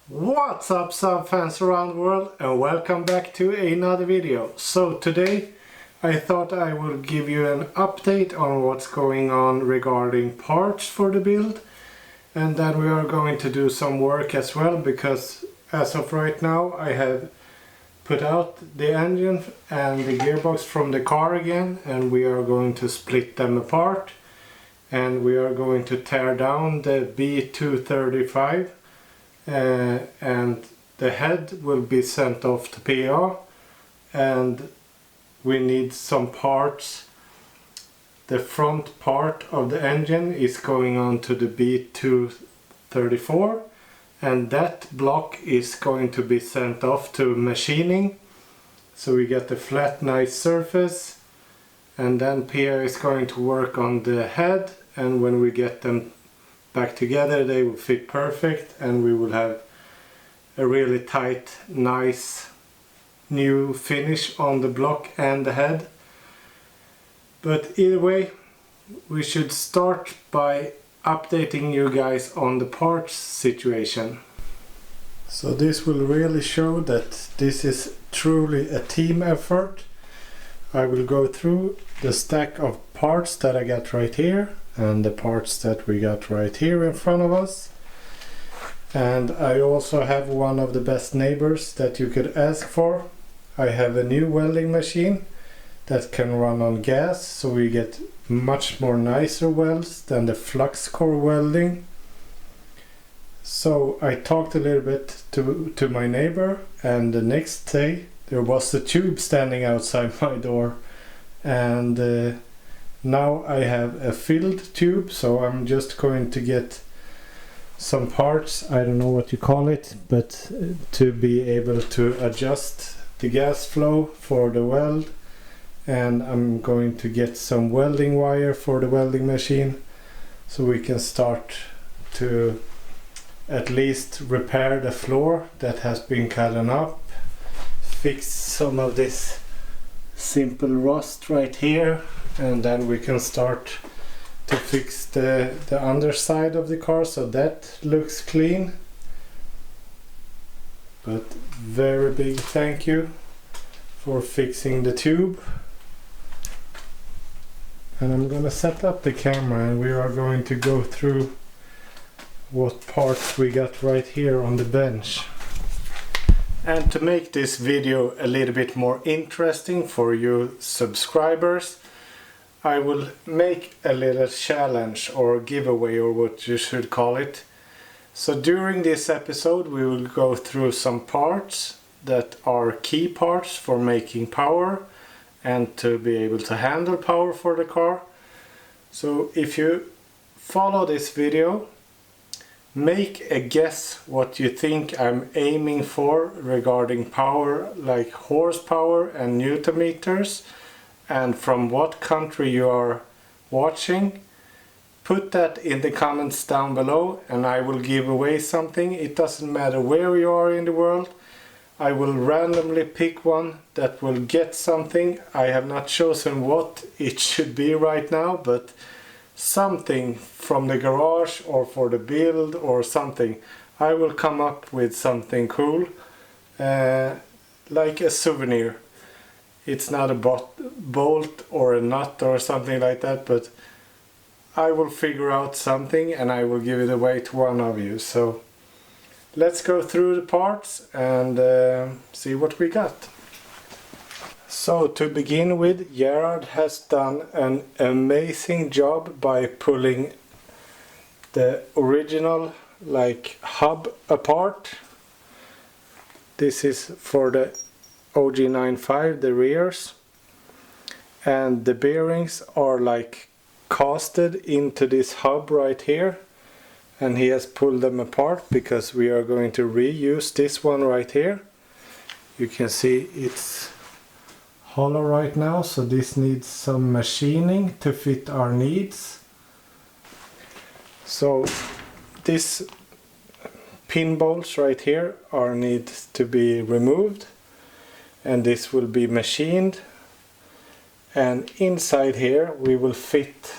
What's up Saab fans around the world, and welcome back to another video. So today I thought I will give you an update on what's going on regarding parts for the build, and then we are going to do some work as well, because as of right now I have put out the engine and the gearbox from the car again, and we are going to split them apart, and we are going to tear down the B235. And the head will be sent off to PA, and we need some parts. The front part of the engine is going on to the B234, and that block is going to be sent off to machining, so we get a flat nice surface, and then PA is going to work on the head, and when we get them back together they will fit perfect, and we will have a really tight, nice new finish on the block and the head. But either way, we should start by updating you guys on the parts situation. So this will really show that this is truly a team effort. I will go through the stack of parts that I got right here and the parts that we got right here in front of us. And I also have one of the best neighbors that you could ask for. I have a new welding machine that can run on gas, so we get much more nicer welds than the flux core welding. So I talked a little bit to my neighbor, and the next day there was a tube standing outside my door, and now I have a filled tube, so I'm just going to get some parts, I don't know what you call it, but to be able to adjust the gas flow for the weld, and I'm going to get some welding wire for the welding machine, so we can start to at least repair the floor that has been cut up, fix some of this simple rust right here, and then we can start to fix the underside of the car, so that looks clean. But very big thank you for fixing the tube. And I'm gonna set up the camera, and we are going to go through what parts we got right here on the bench. And to make this video a little bit more interesting for you subscribers, I will make a little challenge or giveaway, or what you should call it. So during this episode we will go through some parts that are key parts for making power and to be able to handle power for the car. So if you follow this video, make a guess what you think I'm aiming for regarding power, like horsepower and newton meters, and from what country you are watching. Put that in the comments down below, and I will give away something. It doesn't matter where you are in the world. I will randomly pick one that will get something. I have not chosen what it should be right now, but something from the garage or for the build or something. I will come up with something cool, like a souvenir. It's not a bolt or a nut or something like that, but I will figure out something and I will give it away to one of you. So let's go through the parts and see what we got. So to begin with, Gerard has done an amazing job by pulling the original hub apart. This is for the OG95, the rears, and the bearings are casted into this hub right here, and he has pulled them apart because we are going to reuse this one right here. You can see it's hollow right now, so this needs some machining to fit our needs. So this pin bolts right here need to be removed, and this will be machined, and inside here we will fit.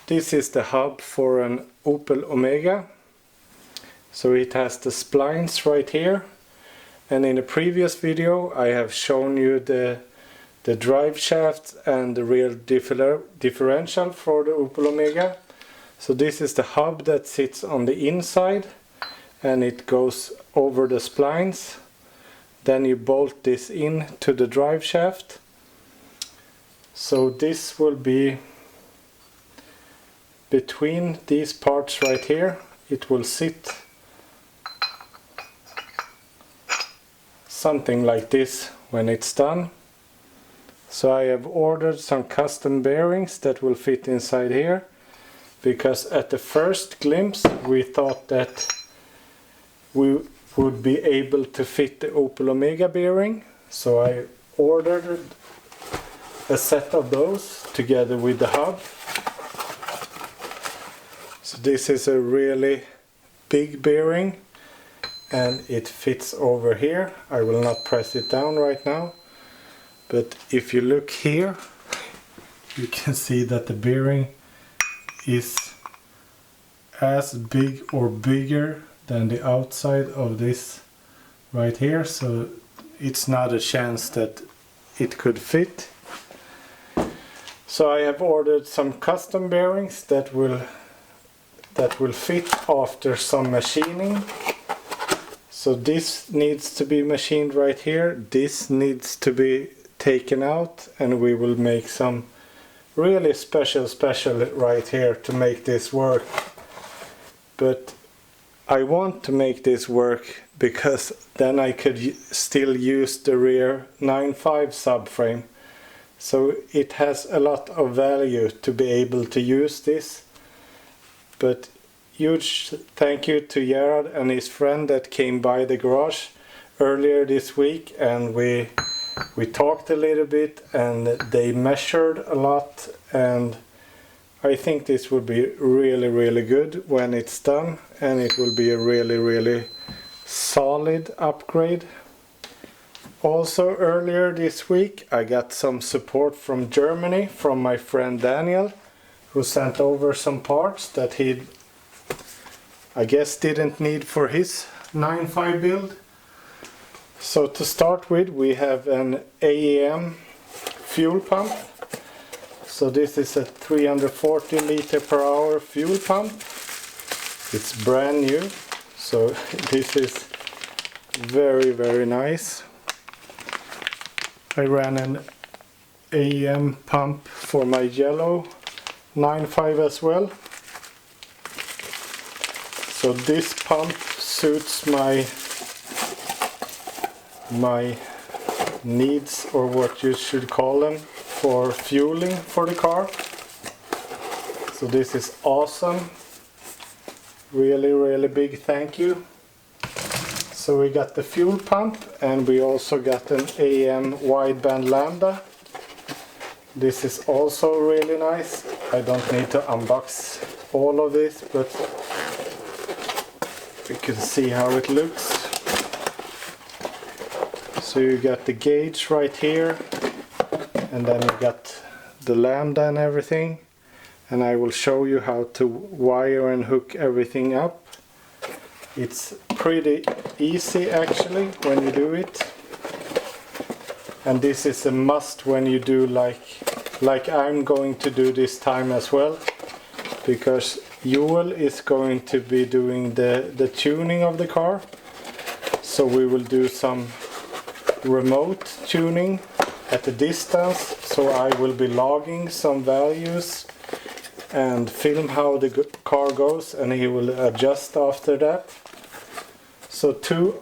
This is the hub for an Opel Omega, So it has the splines right here, and in a previous video I have shown you the drive shaft and the rear differential for the Opel Omega. So this is the hub that sits on the inside and it goes over the splines. Then you bolt this in to the drive shaft. So this will be between these parts right here. It will sit something like this when it's done. So I have ordered some custom bearings that will fit inside here, because at the first glimpse we thought that we would be able to fit the Opel Omega bearing. So I ordered a set of those together with the hub. So this is a really big bearing and it fits over here. I will not press it down right now, but if you look here you can see that the bearing is as big or bigger than the outside of this right here, so it's not a chance that it could fit. So I have ordered some custom bearings that will fit after some machining. So this needs to be machined right here, this needs to be taken out, and we will make some really special right here to make this work. But I want to make this work because then I could still use the rear 9.5 subframe. So it has a lot of value to be able to use this. But huge thank you to Gerard and his friend that came by the garage earlier this week, and we talked a little bit and they measured a lot, and I think this will be really good when it's done, and it will be a really solid upgrade. Also earlier this week I got some support from Germany from my friend Daniel, who sent over some parts that he, I guess, didn't need for his 9.5 build. So to start with, we have an AEM fuel pump. So this is a 340 liter per hour fuel pump. It's brand new, so this is very nice. I ran an AEM pump for my yellow 9.5 as well. So this pump suits my needs, or what you should call them, for fueling for the car. So this is awesome. Really big thank you. So we got the fuel pump, and we also got an AEM wideband lambda. This is also really nice. I don't need to unbox all of this, but you can see how it looks. So you got the gauge right here, and then you got the lambda and everything, and I will show you how to wire and hook everything up. It's pretty easy actually when you do it, and this is a must when you do like I'm going to do this time as well, because Joel is going to be doing the tuning of the car. So we will do some remote tuning at a distance, so I will be logging some values and film how the car goes, and he will adjust after that. So two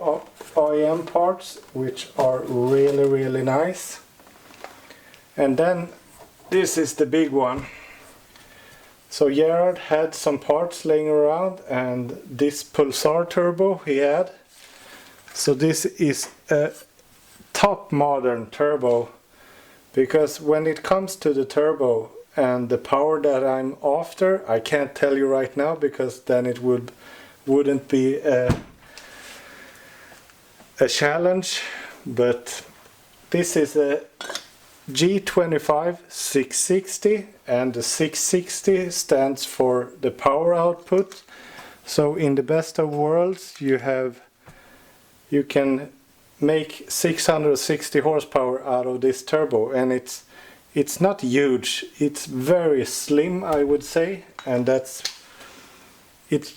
OEM parts which are really nice. And then this is the big one. So Gerard had some parts laying around, and this pulsar turbo he had. So this is a top modern turbo, because when it comes to the turbo and the power that I'm after, I can't tell you right now, because then it wouldn't be a challenge. But this is a G25-660, and the 660 stands for the power output. So in the best of worlds you can make 660 horsepower out of this turbo, and it's not huge, it's very slim, I would say, and it's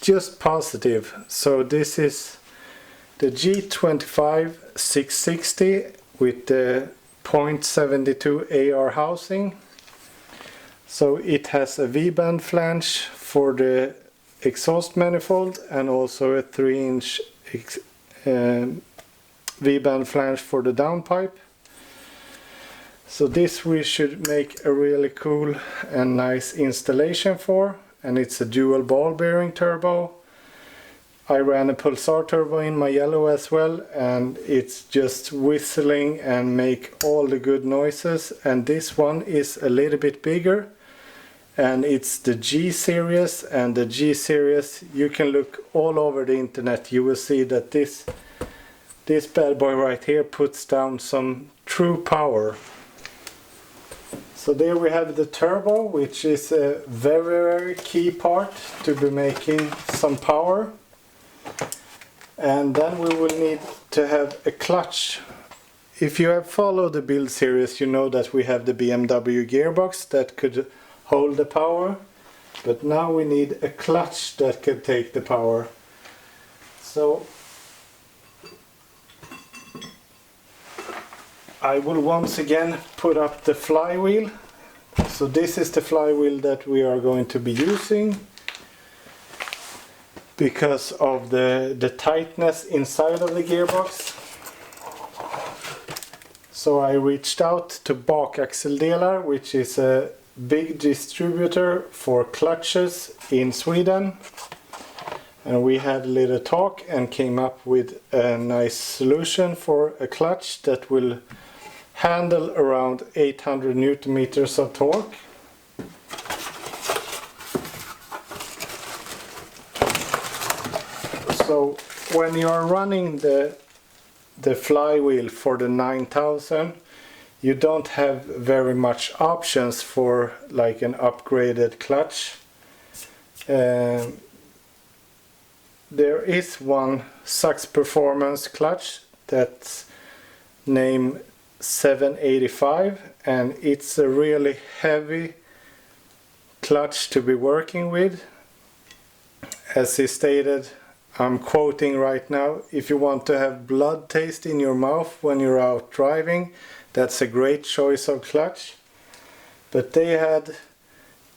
just positive. So this is the G25-660 with the 0.72 AR housing. So it has a V-band flange for the exhaust manifold and also a 3-inch V-band flange for the downpipe. So this we should make a really cool and nice installation for, and it's a dual ball bearing turbo. I ran a pulsar turbo in my yellow as well, and it's just whistling and make all the good noises. And this one is a little bit bigger, and it's the G series, and the G series, you can look all over the internet, you will see that this bad boy right here puts down some true power. So there we have the turbo, which is a very key part to be making some power. And then we will need to have a clutch. If you have followed the build series, you know that we have the BMW gearbox that could hold the power, but now we need a clutch that could take the power. So I will once again put up the flywheel. So this is the flywheel that we are going to be using because of the tightness inside of the gearbox. So I reached out to Bak Axeldelar, which is a big distributor for clutches in Sweden, and we had a little talk and came up with a nice solution for a clutch that will handle around 800 Newton meters of torque. So when you are running the flywheel for the 9000, you don't have very much options for like an upgraded clutch. There is one Sachs Performance clutch that's named 785, and it's a really heavy clutch to be working with. As he stated, I'm quoting right now, if you want to have blood taste in your mouth when you're out driving, that's a great choice of clutch. But they had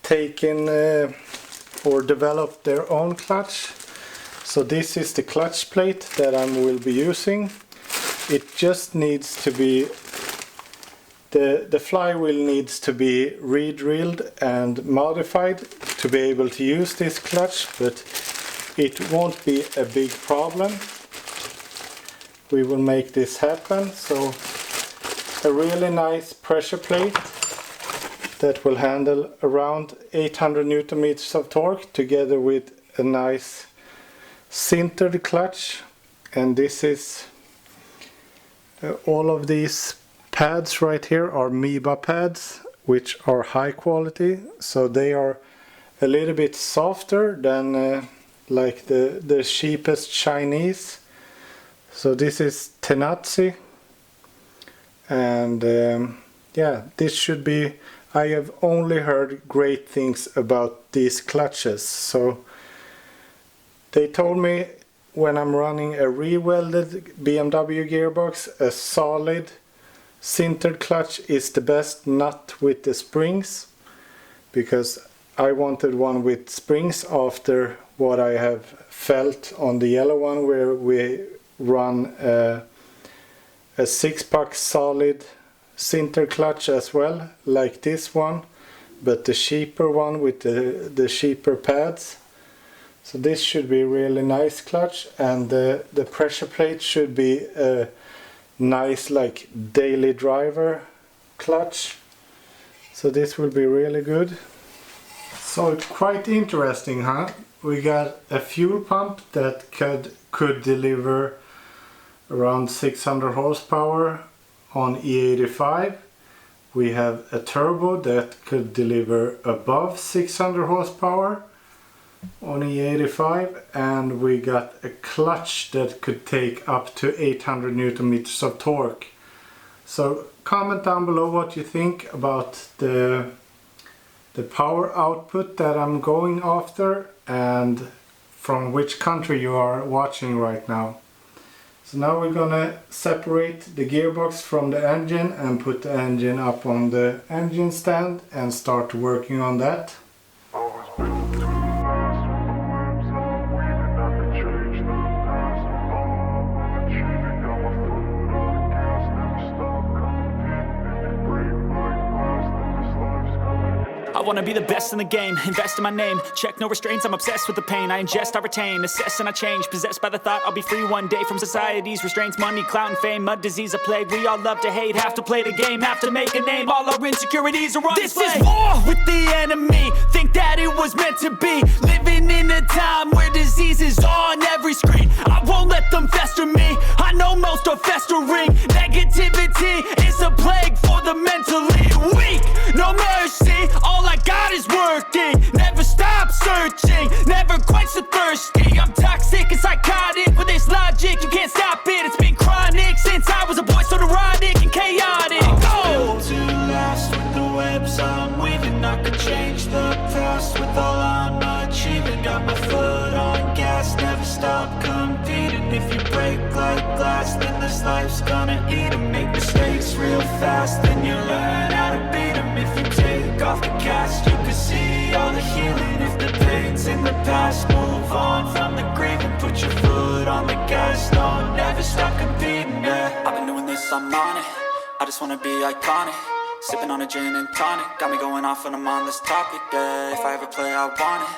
taken or developed their own clutch. So this is the clutch plate that I will be using. It just needs to be, the flywheel needs to be re-drilled and modified to be able to use this clutch, but it won't be a big problem. We will make this happen. So a really nice pressure plate that will handle around 800 Newton meters of torque, together with a nice sintered clutch. And this is all of these pads right here are Miba pads, which are high quality, so they are a little bit softer than like the cheapest Chinese. So this is Tenatsi, and yeah, this should be, I have only heard great things about these clutches. So they told me when I'm running a re-welded BMW gearbox, a solid sintered clutch is the best, not with the springs, because I wanted one with springs after what I have felt on the yellow one, where we run a 6-pack solid sinter clutch as well, like this one, but the cheaper one with the cheaper pads. So this should be a really nice clutch, and the pressure plate should be a nice like daily driver clutch. So this will be really good. So it's quite interesting, huh? We got a fuel pump that could deliver around 600 horsepower on E85. We have a turbo that could deliver above 600 horsepower. on E85, and we got a clutch that could take up to 800 Newton meters of torque. So comment down below what you think about the power output that I'm going after and from which country you are watching right now. So now we're gonna separate the gearbox from the engine and put the engine up on the engine stand and start working on that. I wanna be the best in the game, invest in my name, check no restraints, I'm obsessed with the pain. I ingest, I retain, assess and I change, possessed by the thought I'll be free one day from society's restraints, money, clout and fame, mud, disease, a plague. We all love to hate, have to play the game, have to make a name, all our insecurities are on display. This is war with the enemy, think that it was meant to be, living in a time where disease is on every screen. I won't let them fester me, I know most are festering. Negativity is a plague for the mentally weak, no mercy, all I got is working, never stop searching, never quench the thirsty. I'm toxic and psychotic, with this logic you can't stop it. It's been chronic since I was a boy, so neurotic and chaotic. I'm built to last with the webs I'm weaving. I could change the past with all I'm achieving. Got my foot on gas, never stop competing. If you break like glass, then this life's gonna eat 'em. Make mistakes real fast, then you learn how to beat 'em. If you take off the cast, you can see all the healing. If the pain's in the past, move on from the grave and put your foot on the gas. No, never stop competing, yeah. I've been doing this, I'm on it. I just wanna be iconic. Sipping on a gin and tonic, got me going off when I'm on this topic, yeah. If I ever play, I want it.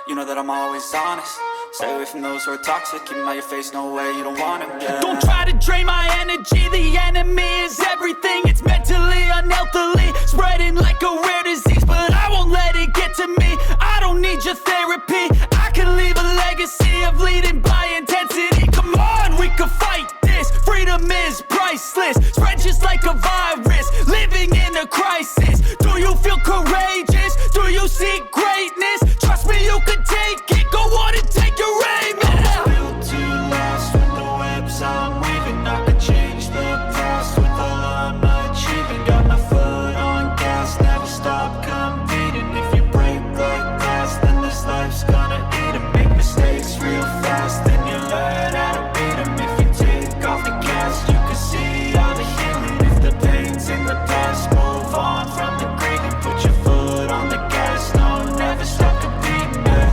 You know that I'm always honest. Stay away from those who are toxic. Keep them out your face, no way, you don't want them, yeah. Don't try to drain my energy. The enemy is everything. It's mentally, unhealthily, spreading like a rare disease. But I won't let it get to me. I don't need your therapy. I can leave a legacy of leading by intensity. Come on, we can fight this. Freedom is priceless. Spread just like a virus. Living in a crisis. Do you feel courageous? Do you seek greatness? Trust me, you can take it. Go on and take your aim. I'm built to last with the webs I'm weaving. I could change the past with all I'm achieving. Got my foot on gas, never stop competing. If you break like glass, then this life's gonna eat 'em. Make mistakes real fast, then you learn how to beat 'em. If you take off the cast, you can see all the healing. If the pain's in the past, move on from the grave and put your foot on the gas. No, never stop competing, yeah.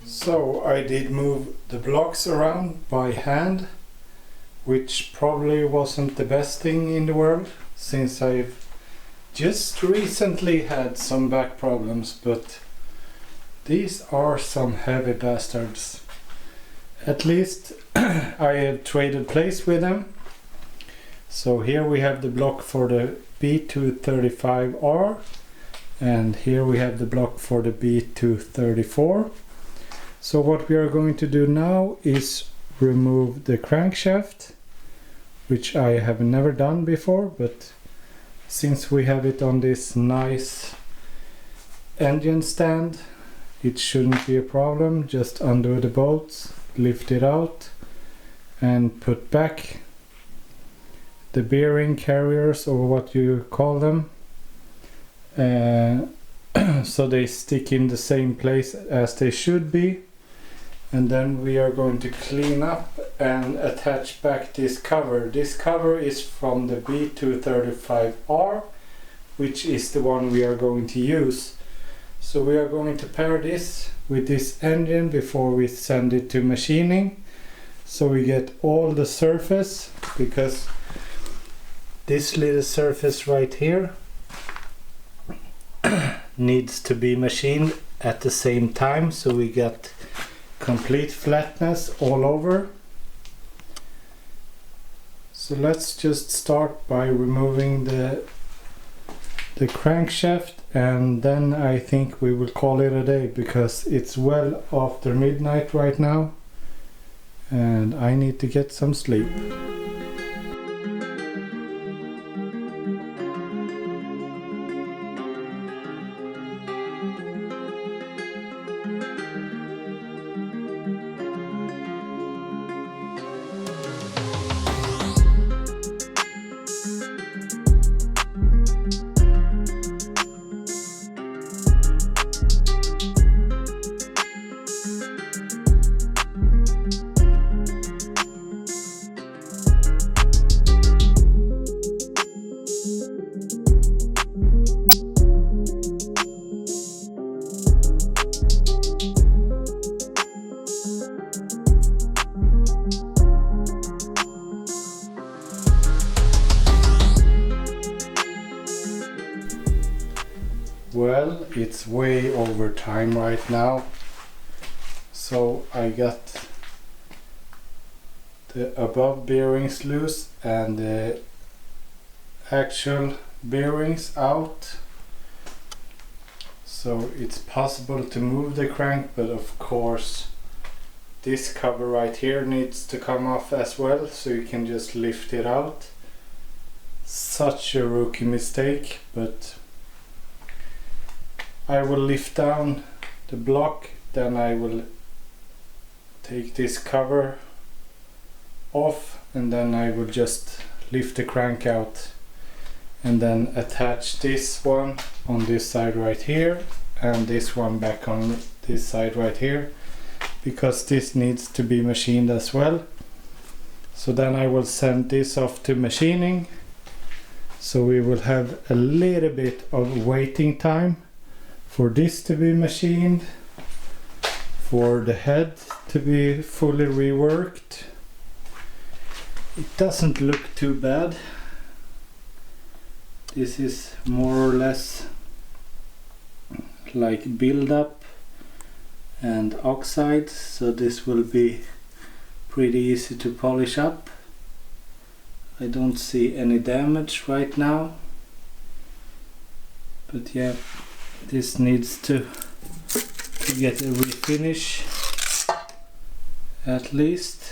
So I did move the blocks around by hand, which probably wasn't the best thing in the world since I've just recently had some back problems, but these are some heavy bastards. at least I had traded place with them. So here we have the block for the B235R, and here we have the block for the B234. So what we are going to do now is remove the crankshaft, which I have never done before, but since we have it on this nice engine stand, it shouldn't be a problem. Just undo the bolts, lift it out, and put back the bearing carriers, or what you call them, so they stick in the same place as they should be. And then we are going to clean up and attach back this cover. This cover is from the B235R, which is the one we are going to use. So we are going to pair this with this engine before we send it to machining, so we get all the surface, because this little surface right here needs to be machined at the same time, so we get complete flatness all over. So let's just start by removing the crankshaft, and then I think we will call it a day, because it's well after midnight right now and I need to get some sleep. Well, it's way over time right now, so I got the above bearings loose and the actual bearings out, so it's possible to move the crank, but of course this cover right here needs to come off as well, so you can just lift it out. Such a rookie mistake, but I will lift down the block, then I will take this cover off, and then I will just lift the crank out and then attach this one on this side right here and this one back on this side right here, because this needs to be machined as well. So then I will send this off to machining, so we will have a little bit of waiting time for this to be machined, for the head to be fully reworked. It doesn't look too bad. This is more or less like build up and oxide, so this will be pretty easy to polish up. I don't see any damage right now, but yeah, this needs to get a refinish at least,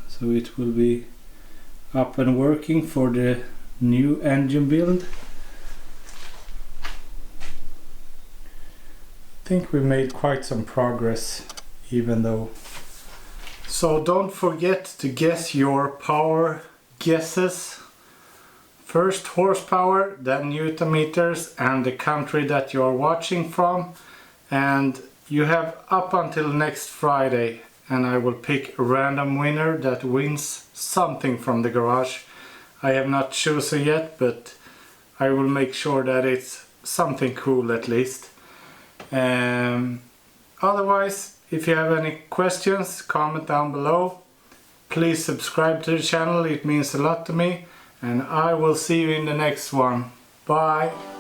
so it will be up and working for the new engine build. I think we made quite some progress, even though. So don't forget to guess your power guesses. First horsepower, then Newton meters, and the country that you're watching from. And you have up until next Friday, and I will pick a random winner that wins something from the garage. I have not chosen yet, but I will make sure that it's something cool at least. Otherwise, if you have any questions, comment down below. Please subscribe to the channel, it means a lot to me. And I will see you in the next one. Bye!